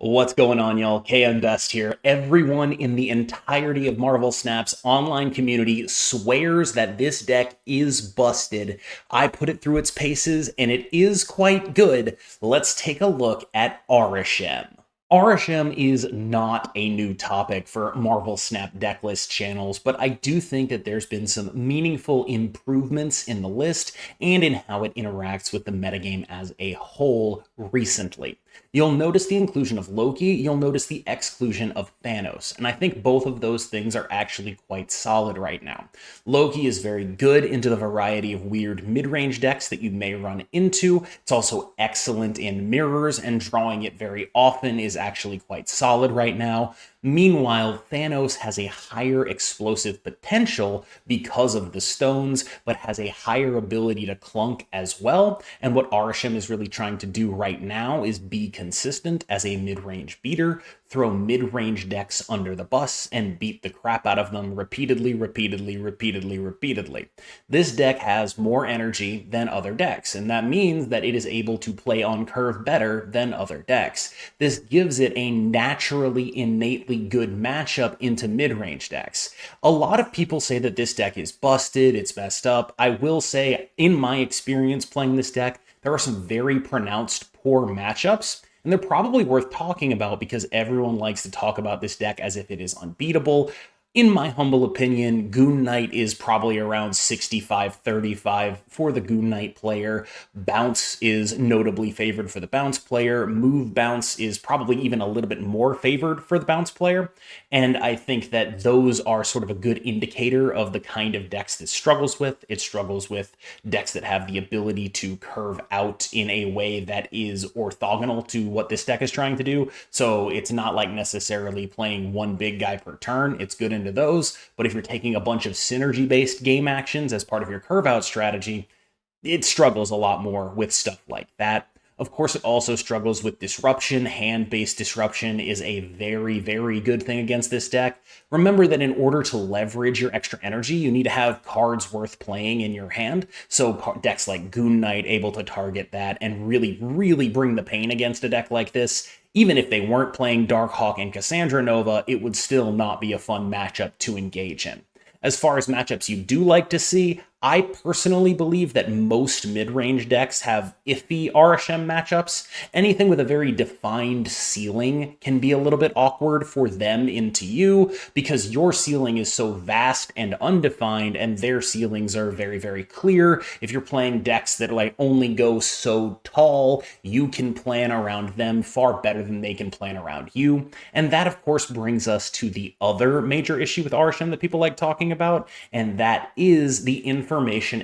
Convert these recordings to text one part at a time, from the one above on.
What's going on, y'all? KM Best here. Everyone in the entirety of Marvel Snap's online community swears that this deck is busted. I put it through its paces, and it is quite good. Let's take a look at Arishem. Arishem is not a new topic for Marvel Snap decklist channels, but I do think that there's been some meaningful improvements in the list and in how it interacts with the metagame as a whole recently. You'll notice the inclusion of Loki, you'll notice the exclusion of Thanos, and I think both of those things are actually quite solid right now. Loki is very good into the variety of weird mid-range decks that you may run into. It's also excellent in mirrors, and drawing it very often is actually quite solid right now. Meanwhile, Thanos has a higher explosive potential because of the stones, but has a higher ability to clunk as well. And what Arishem is really trying to do right now is be consistent as a mid-range beater, throw mid-range decks under the bus, and beat the crap out of them repeatedly. This deck has more energy than other decks, and that means that it is able to play on curve better than other decks. This gives it a naturally, innately good matchup into mid-range decks. A lot of people say that this deck is busted, it's messed up. I will say, in my experience playing this deck, there are some very pronounced poor matchups, and they're probably worth talking about because everyone likes to talk about this deck as if it is unbeatable. In my humble opinion, Goon Knight is probably around 65-35 for the Goon Knight player. Bounce is notably favored for the Bounce player. Move Bounce is probably even a little bit more favored for the Bounce player. And I think that those are sort of a good indicator of the kind of decks this struggles with. It struggles with decks that have the ability to curve out in a way that is orthogonal to what this deck is trying to do. So it's not like necessarily playing one big guy per turn. It's good into those, but if you're taking a bunch of synergy-based game actions as part of your curve-out strategy, it struggles a lot more with stuff like that. Of course, it also struggles with disruption. Hand-based disruption is a very, very good thing against this deck. Remember that in order to leverage your extra energy, you need to have cards worth playing in your hand. So decks like Goon Knight able to target that and really, really bring the pain against a deck like this. Even if they weren't playing Darkhawk and Cassandra Nova, it would still not be a fun matchup to engage in. As far as matchups you do like to see, I personally believe that most mid-range decks have iffy Arishem matchups. Anything with a very defined ceiling can be a little bit awkward for them into you because your ceiling is so vast and undefined and their ceilings are very, very clear. If you're playing decks that like only go so tall, you can plan around them far better than they can plan around you. And that, of course, brings us to the other major issue with Arishem that people like talking about, and that is the information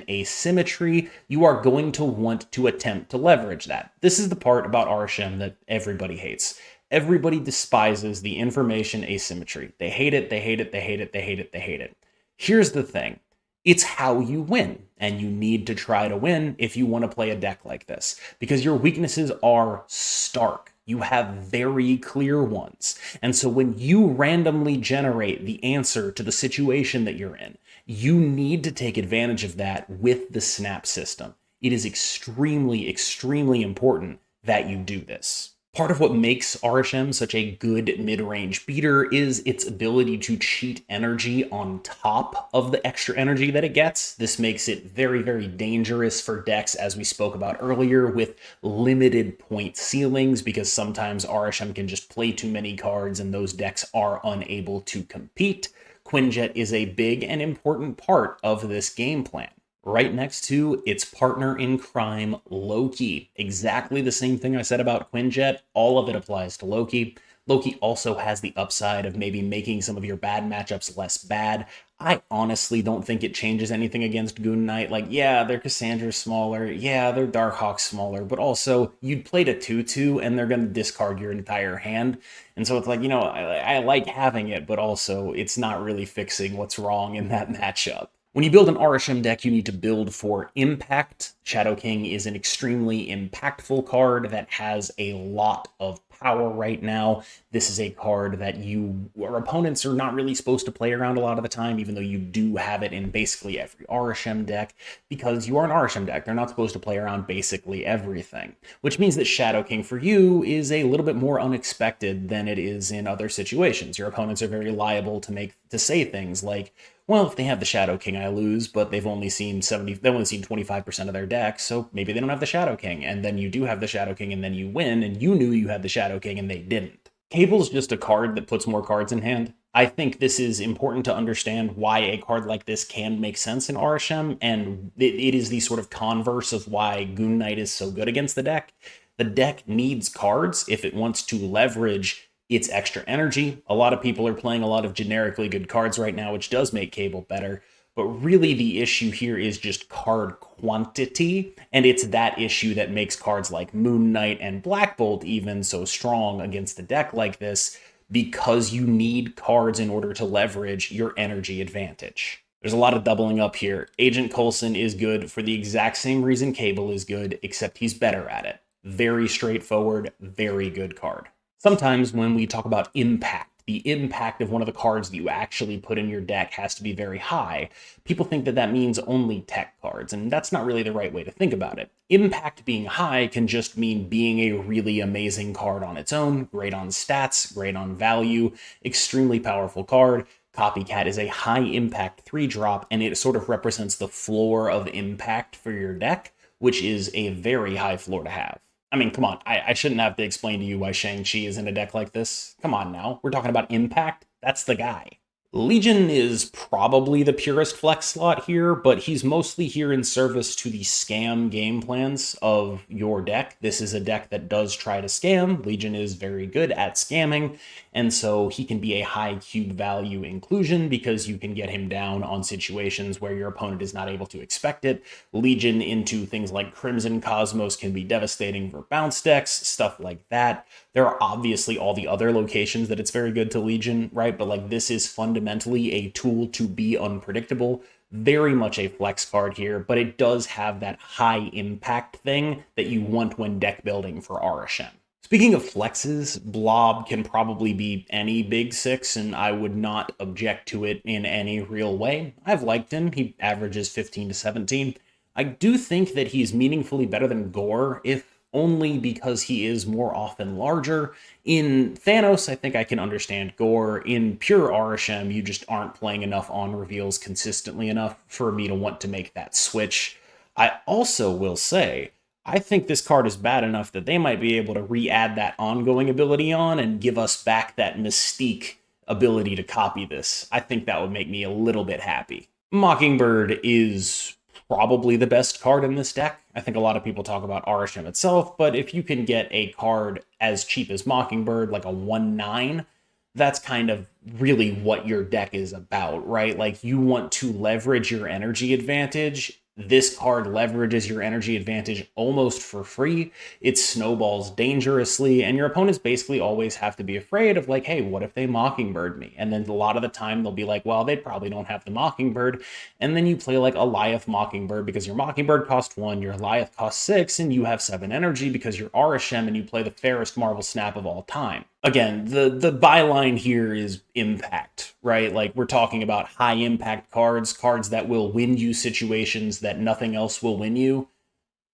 asymmetry. You are going to want to attempt to leverage that. This is the part about Arishem that everybody hates. Everybody despises the information asymmetry. They hate it, they hate it, they hate it, they hate it, they hate it. Here's the thing. It's how you win, and you need to try to win if you want to play a deck like this, because your weaknesses are stark. You have very clear ones. And so when you randomly generate the answer to the situation that you're in, you need to take advantage of that with the Snap system. It is extremely, extremely important that you do this. Part of what makes Arishem such a good mid-range beater is its ability to cheat energy on top of the extra energy that it gets. This makes it very, very dangerous for decks, as we spoke about earlier, with limited point ceilings, because sometimes Arishem can just play too many cards and those decks are unable to compete. Quinjet is a big and important part of this game plan. Right next to its partner in crime, Loki. Exactly the same thing I said about Quinjet, all of it applies to Loki. Loki also has the upside of maybe making some of your bad matchups less bad. I honestly don't think it changes anything against Goon Knight. Like, yeah, their Cassandra's smaller, yeah, their Darkhawk's smaller, but also you'd played a 2-2 and they're going to discard your entire hand. And so it's like, I like having it, but also it's not really fixing what's wrong in that matchup. When you build an Arishem deck, you need to build for impact, Shadow King is an extremely impactful card that has a lot of power right now. This is a card that your opponents are not really supposed to play around a lot of the time, even though you do have it in basically every Arishem deck, because you are an Arishem deck. They're not supposed to play around basically everything, which means that Shadow King for you is a little bit more unexpected than it is in other situations. Your opponents are very liable to say things like, well, if they have the Shadow King, I lose, but they've only seen 25% of their deck, so maybe they don't have the Shadow King, and then you do have the Shadow King, and then you win, and you knew you had the Shadow King, and they didn't. Cable's just a card that puts more cards in hand. I think this is important to understand why a card like this can make sense in Arishem, and it is the sort of converse of why Goon Knight is so good against the deck. The deck needs cards if it wants to leverage its extra energy. A lot of people are playing a lot of generically good cards right now, which does make Cable better. But really the issue here is just card quantity, and it's that issue that makes cards like Moon Knight and Black Bolt even so strong against a deck like this, because you need cards in order to leverage your energy advantage. There's a lot of doubling up here. Agent Coulson is good for the exact same reason Cable is good, except he's better at it. Very straightforward, very good card. Sometimes when we talk about impact, the impact of one of the cards that you actually put in your deck has to be very high. People think that that means only tech cards, and that's not really the right way to think about it. Impact being high can just mean being a really amazing card on its own, great on stats, great on value, extremely powerful card. Copycat is a high impact 3-drop, and it sort of represents the floor of impact for your deck, which is a very high floor to have. I mean, come on, I shouldn't have to explain to you why Shang-Chi is in a deck like this. Come on now, we're talking about impact. That's the guy. Legion is probably the purest flex slot here, but he's mostly here in service to the scam game plans of your deck. This is a deck that does try to scam. Legion is very good at scamming, and so he can be a high cube value inclusion because you can get him down on situations where your opponent is not able to expect it. Legion into things like Crimson Cosmos can be devastating for bounce decks, stuff like that. There are obviously all the other locations that it's very good to Legion, right? But like, this is fundamentally a tool to be unpredictable. Very much a flex card here, but it does have that high impact thing that you want when deck building for Arishem. Speaking of flexes, Blob can probably be any big six, and I would not object to it in any real way. I've liked him. He averages 15 to 17. I do think that he's meaningfully better than Gore, if only because he is more often larger. In Thanos, I think I can understand Gore. In pure Arishem, you just aren't playing enough on reveals consistently enough for me to want to make that switch. I also will say, I think this card is bad enough that they might be able to re-add that ongoing ability on and give us back that Mystique ability to copy this. I think that would make me a little bit happy. Mockingbird is probably the best card in this deck. I think a lot of people talk about Arishem itself, but if you can get a card as cheap as Mockingbird, like a 1/9, that's kind of really what your deck is about, right? Like, you want to leverage your energy advantage. This card leverages your energy advantage almost for free. It snowballs dangerously, and your opponents basically always have to be afraid of, like, hey, what if they Mockingbird me? And then a lot of the time they'll be like, well, they probably don't have the Mockingbird. And then you play like a Lyeth Mockingbird because your Mockingbird cost 1, your Lyeth cost 6, and you have 7 energy because you're Arishem and you play the fairest Marvel Snap of all time. Again, the byline here is impact, right? Like, we're talking about high impact cards, cards that will win you situations that nothing else will win you.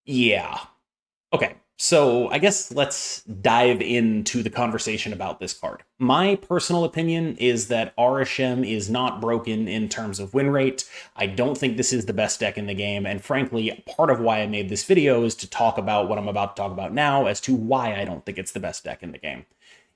Yeah. Okay, so I guess let's dive into the conversation about this card. My personal opinion is that Arishem is not broken in terms of win rate. I don't think this is the best deck in the game, and frankly, part of why I made this video is to talk about what I'm about to talk about now as to why I don't think it's the best deck in the game.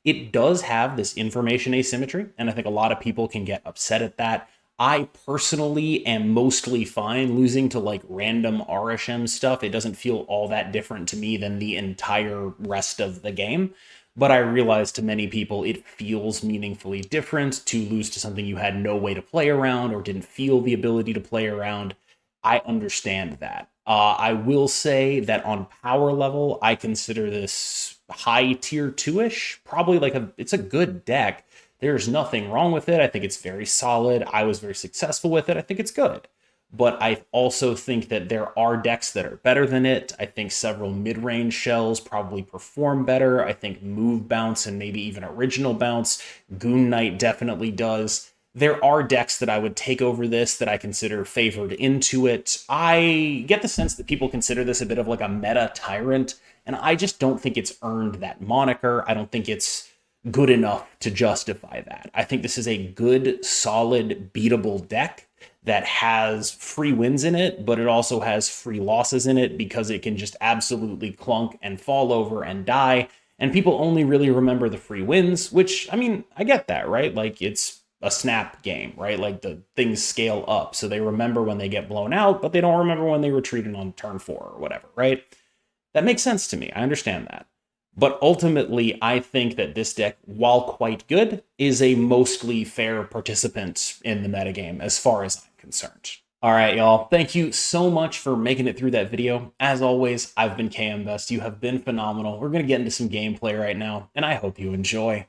It does have this information asymmetry, and I think a lot of people can get upset at that. I personally am mostly fine losing to like random Arishem stuff. It doesn't feel all that different to me than the entire rest of the game. But I realize to many people it feels meaningfully different to lose to something you had no way to play around or didn't feel the ability to play around. I understand that. I will say that on power level, I consider this high tier 2-ish. Probably like it's a good deck. There's nothing wrong with it. I think it's very solid. I was very successful with it. I think it's good. but I also think that there are decks that are better than it. I think several mid-range shells probably perform better. I think Move Bounce and maybe even Original Bounce, Goon Knight definitely does. There are decks that I would take over this that I consider favored into it. I get the sense that people consider this a bit of like a meta tyrant, and I just don't think it's earned that moniker. I don't think it's good enough to justify that. I think this is a good, solid, beatable deck that has free wins in it, but it also has free losses in it because it can just absolutely clunk and fall over and die. And people only really remember the free wins, which, I mean, I get that, right? Like, it's a snap game, right? Like, the things scale up. So they remember when they get blown out, but they don't remember when they retreated on turn 4 or whatever, right? That makes sense to me. I understand that. But ultimately, I think that this deck, while quite good, is a mostly fair participant in the metagame as far as I'm concerned. All right, y'all. Thank you so much for making it through that video. As always, I've been KM Best. You have been phenomenal. We're going to get into some gameplay right now, and I hope you enjoy.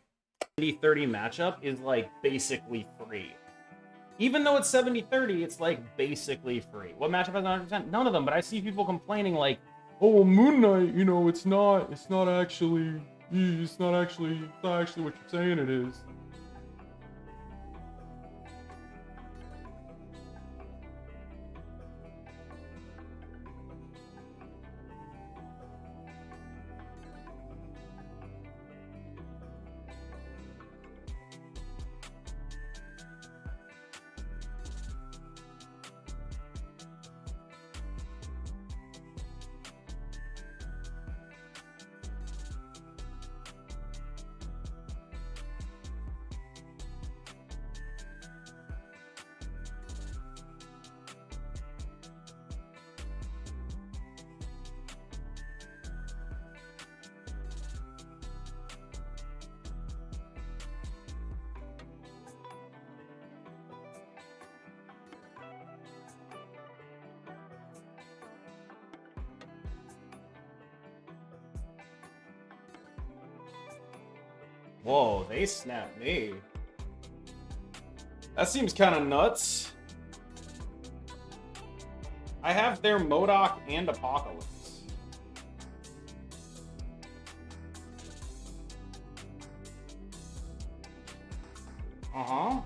70-30 matchup is like basically free. Even though it's 70-30, it's like basically free. What matchup has 100%? None of them, but I see people complaining like, oh, well, Moon Knight, you know, it's not actually what you're saying it is. Whoa, they snapped me. That seems kind of nuts. I have their MODOK and Apocalypse. Uh-huh.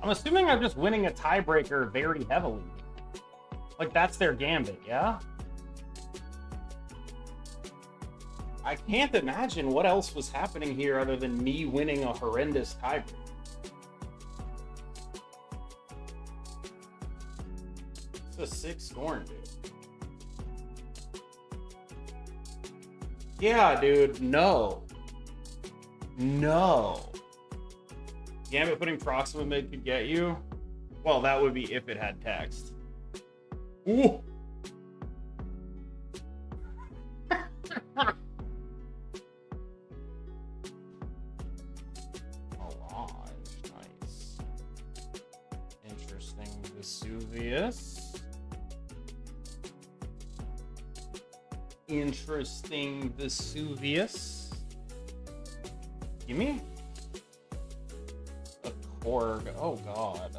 I'm assuming I'm just winning a tiebreaker very heavily. Like, that's their gambit, yeah? I can't imagine what else was happening here other than me winning a horrendous tiebreaker. It's a 6 scoring, dude. Yeah, dude, no. No. Gambit putting Proxima mid could get you? Well, that would be if it had text. Ooh! Mirage, nice. Interesting. Vesuvius. Interesting Vesuvius. Gimme? Org. Oh god.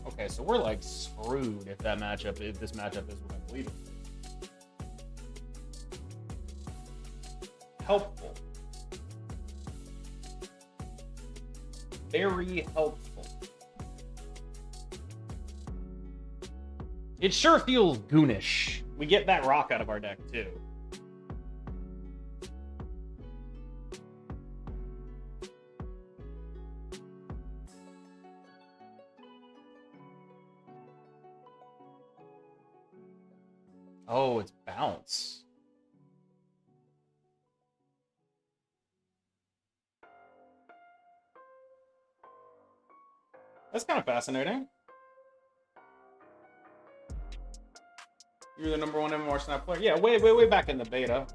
Okay, so we're like screwed if this matchup is what I believe it. Helpful. very helpful. It sure feels goonish. We get that rock out of our deck, too. Oh, it's bounce. That's kind of fascinating. You're the #1 MMR Snap player. Yeah, way back in the beta.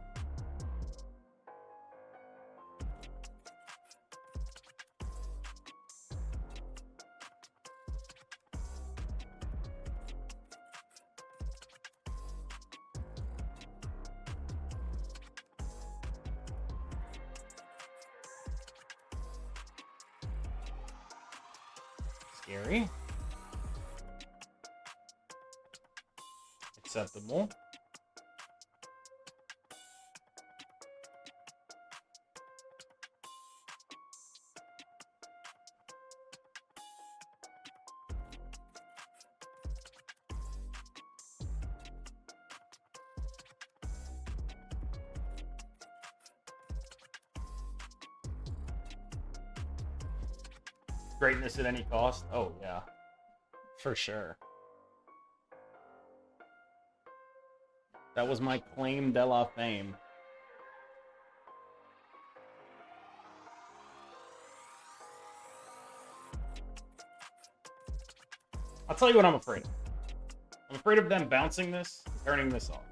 Scary. Acceptable. Greatness at any cost? Oh, yeah. For sure. That was my claim de la fame. I'll tell you what I'm afraid of. I'm afraid of them bouncing this and turning this off.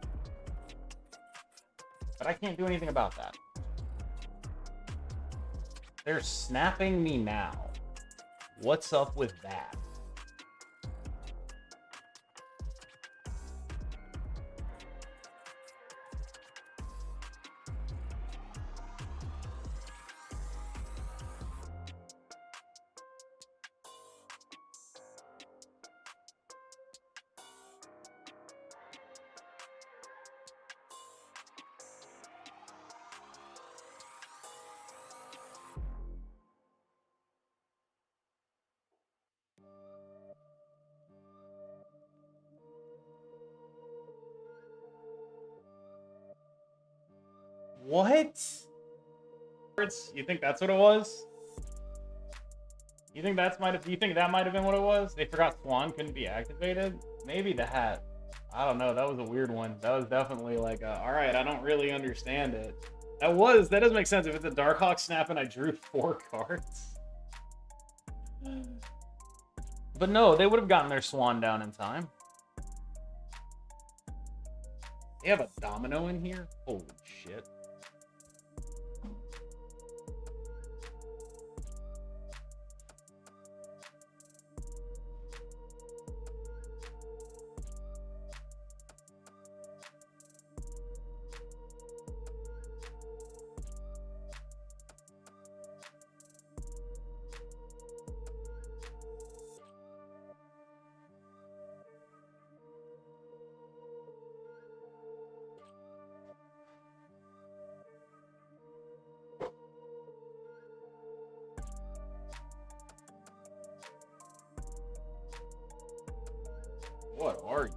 But I can't do anything about that. They're snapping me now. What's up with that? What? You think that's what it was? You think that might have been what it was? They forgot Swan couldn't be activated? Maybe the hat. I don't know. That was a weird one. That was definitely like, all right, I don't really understand it. That does make sense. If it's a Darkhawk snap and I drew 4 cards. But no, they would have gotten their Swan down in time. They have a Domino in here? Holy shit. What are you?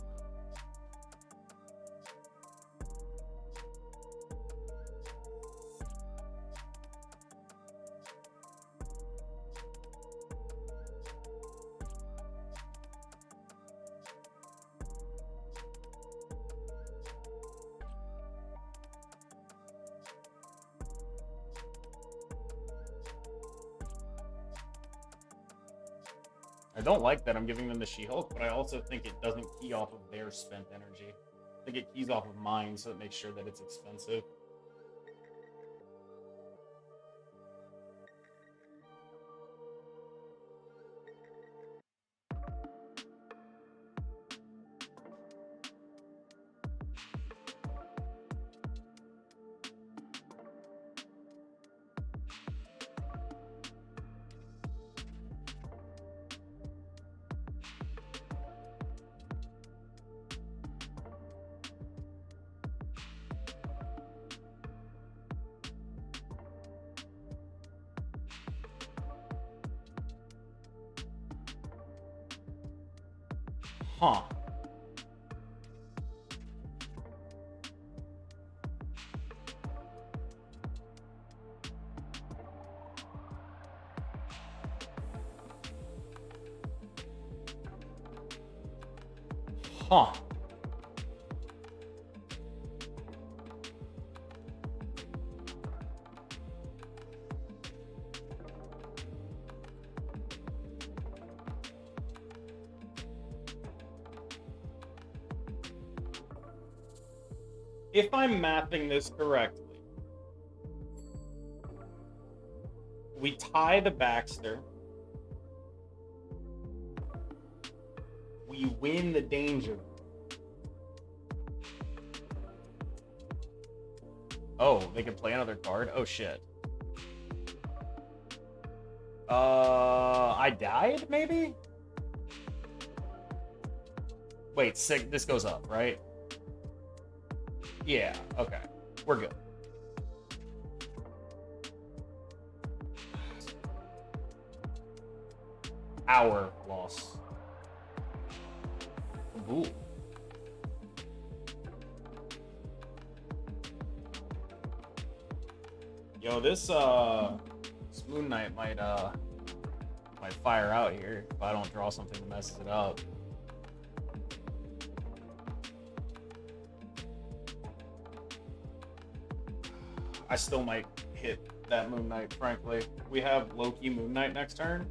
I don't like that I'm giving them the She-Hulk, but I also think it doesn't key off of their spent energy. I think it keys off of mine, so it makes sure that it's expensive. Huh. Huh. If I'm mapping this correctly, we tie the Baxter. We win the danger. Oh, they can play another card? Oh, shit. I died, maybe? Wait, this goes up, right? Yeah, okay. We're good. Our loss. Ooh. Yo, this Moon Knight might fire out here if I don't draw something that messes it up. I still might hit that Moon Knight, frankly. We have Loki Moon Knight next turn.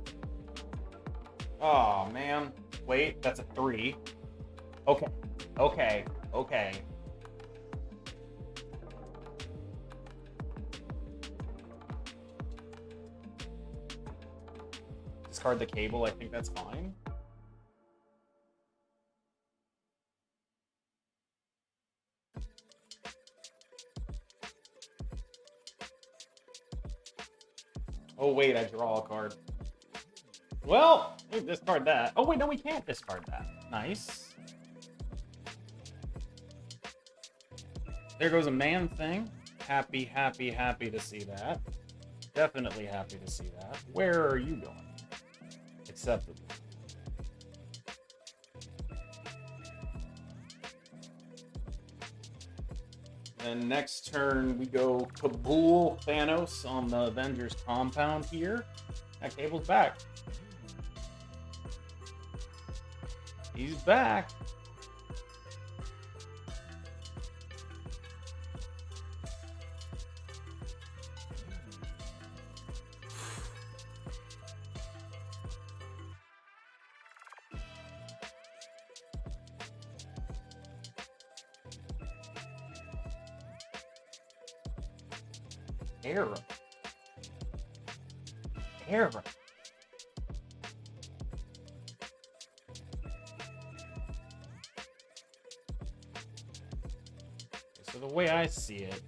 Oh, man. Wait, that's a 3. Okay. Okay. Okay. Discard the cable. I think that's fine. Oh, wait, I draw a card. Well, we discard that. Oh, wait, no, we can't discard that. Nice. There goes a man thing. Happy, happy, happy to see that. Definitely happy to see that. Where are you going? Acceptable. Then next turn, we go Kabul Thanos on the Avengers compound here. That cable's back. He's back. Error. Error. So the way I see it,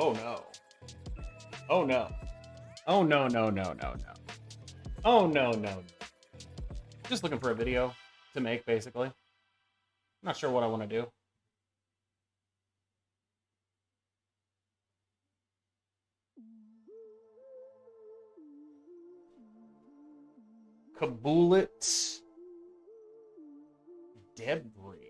Oh no. Oh no. Oh no, no, no, no, no. Oh no, no, no. Just looking for a video to make, basically. Not sure what I want to do. Kabulit debris.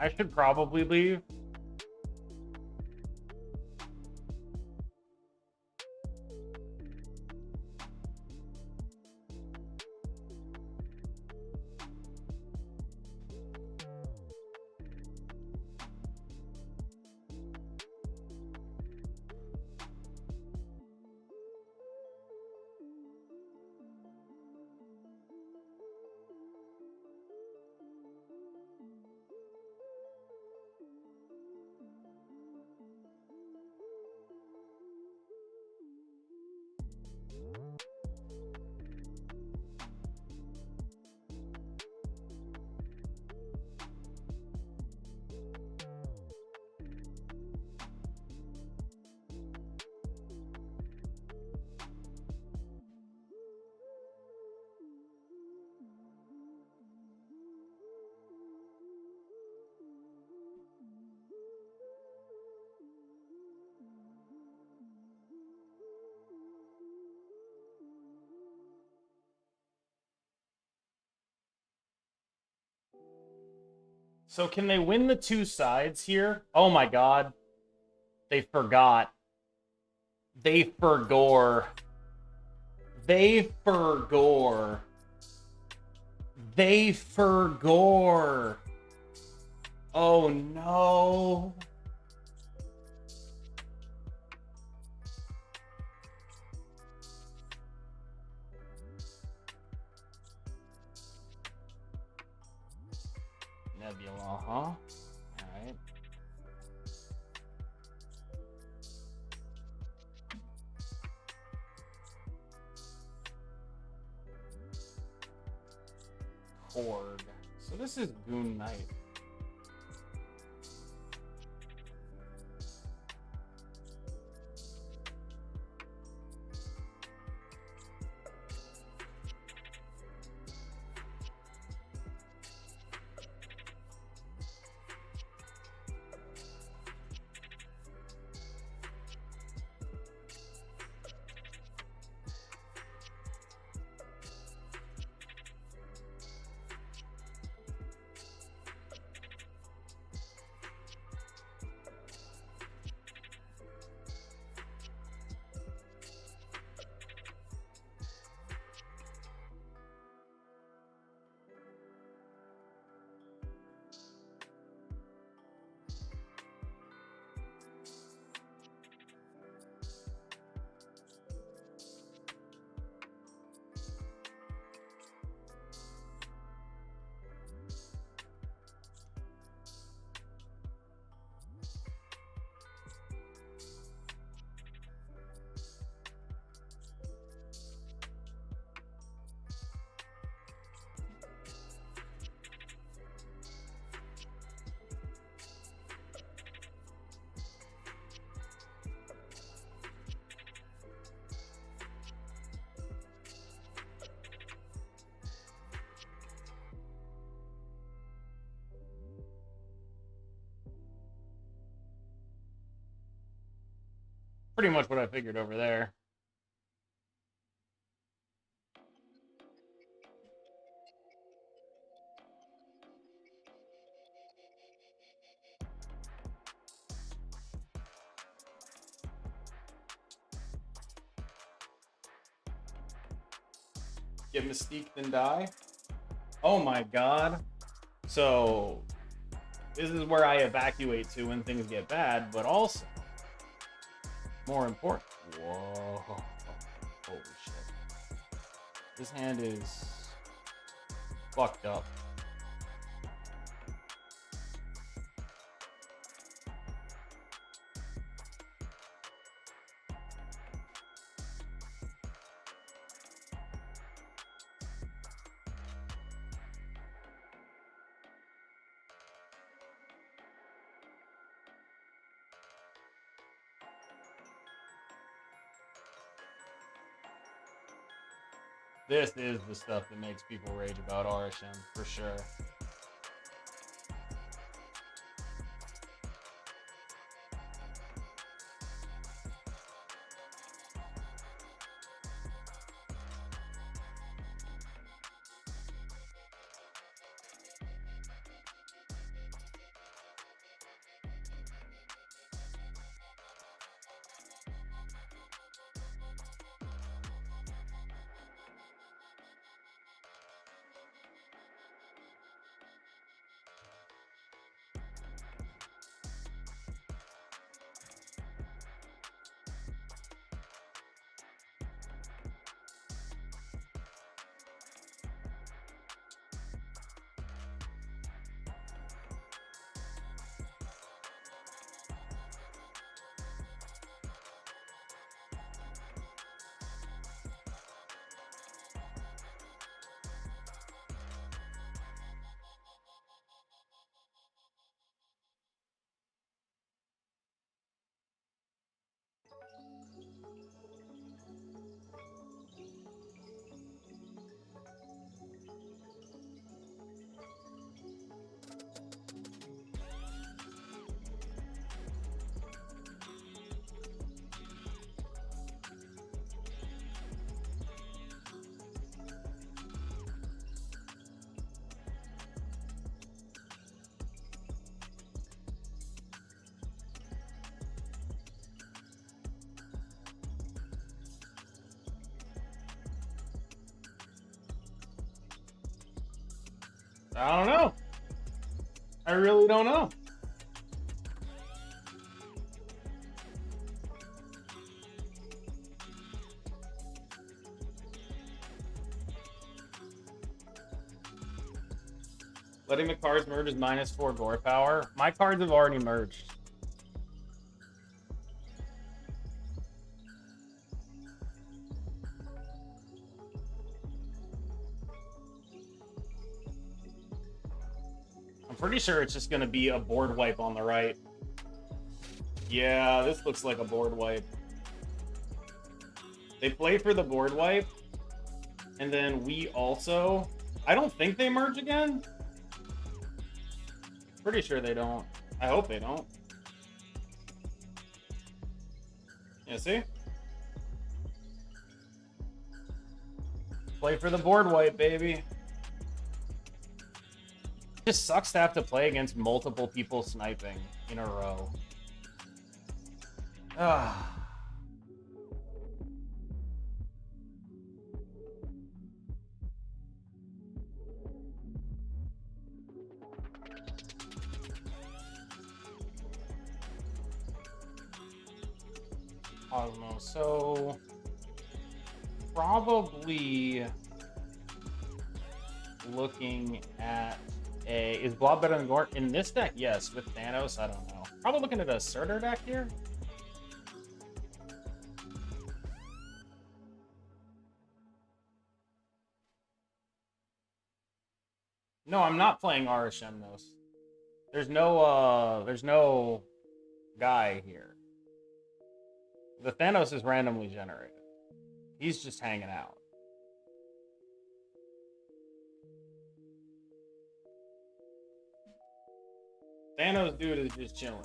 I should probably leave. So can they win the two sides here? Oh my god. They forgot. They forgore. They forgore. They forgore. Oh no. Nebula, huh? Alright. Horde. So this is Goon Knight. Pretty much what I figured over there. Get Mystique, then die? Oh my god. So, this is where I evacuate to when things get bad, but also, more important. Whoa. Holy shit. This hand is fucked up. This is the stuff that makes people rage about Arishem, for sure. I don't know. I really don't know. Letting the cards merge is -4 gore power. My cards have already merged. I'm pretty sure it's just going to be a board wipe on the right. Yeah, this looks like a board wipe. They play for the board wipe, and then we also... I don't think they merge again. Pretty sure they don't. I hope they don't. Yeah, see? Play for the board wipe, baby. It just sucks to have to play against multiple people sniping in a row. Ah. Osmo, so probably looking at a... Is Blob better than Gore? In this deck, yes. With Thanos, I don't know. Probably looking at a Surtur deck here. No, I'm not playing Arishem, though. There's no guy here. The Thanos is randomly generated. He's just hanging out. Thanos dude is just chilling.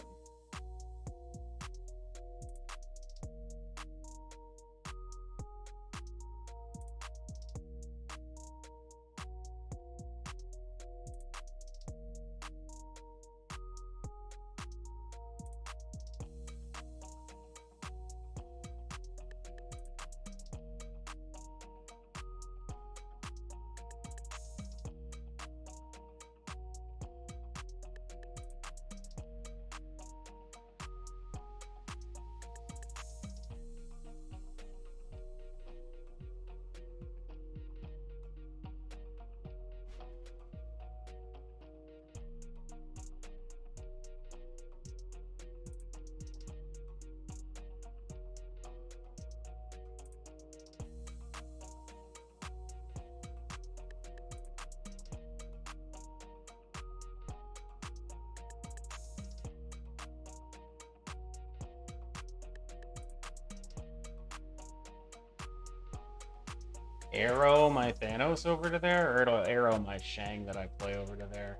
Arrow my Thanos over to there, or it'll arrow my Shang that I play over to there.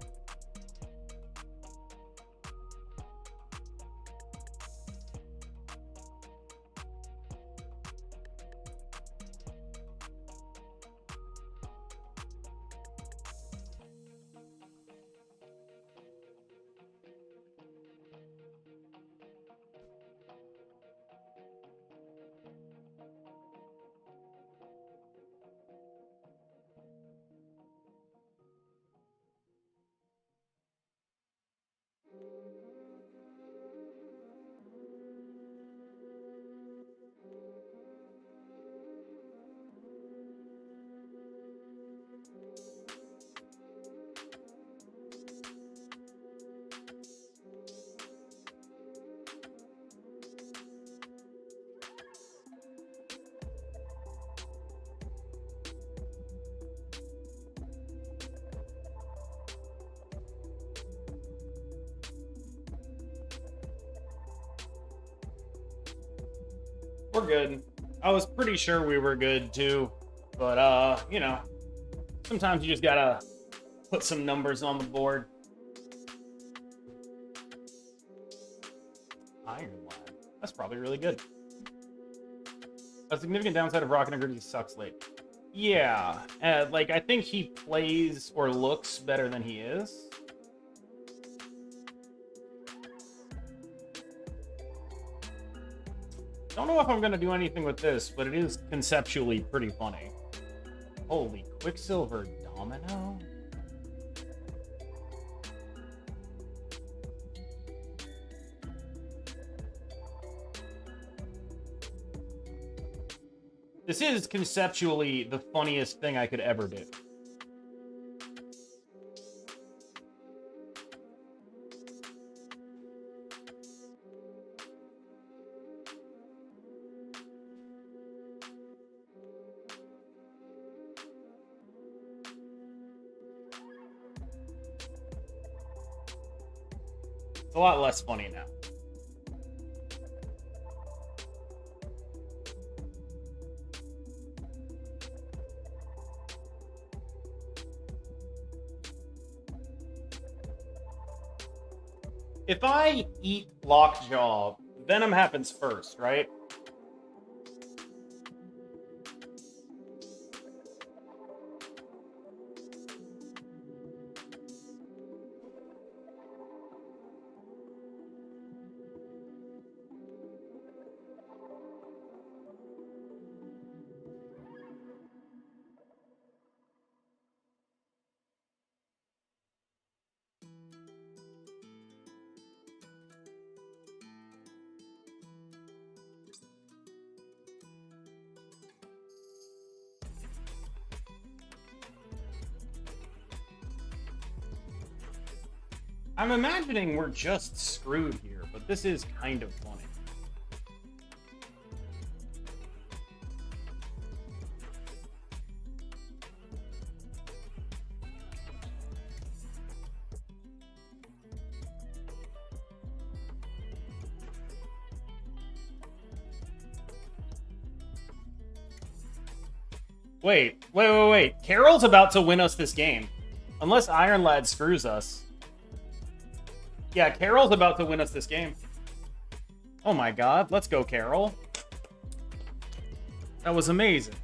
We're good. I was pretty sure we were good too, but you know, sometimes you just gotta put some numbers on the board. Iron Lad. That's probably really good. A significant downside of Rocket and Gritty sucks late. Yeah, like I think he plays or looks better than he is. Don't know if I'm gonna do anything with this, but it is conceptually pretty funny. Holy Quicksilver Domino? This is conceptually the funniest thing I could ever do. It's a lot less funny now. If I eat Lockjaw, Venom happens first, right? I'm imagining we're just screwed here, but this is kind of funny. Wait. Carol's about to win us this game. Unless Iron Lad screws us. Yeah, Carol's about to win us this game. Oh my god, let's go, Carol. That was amazing.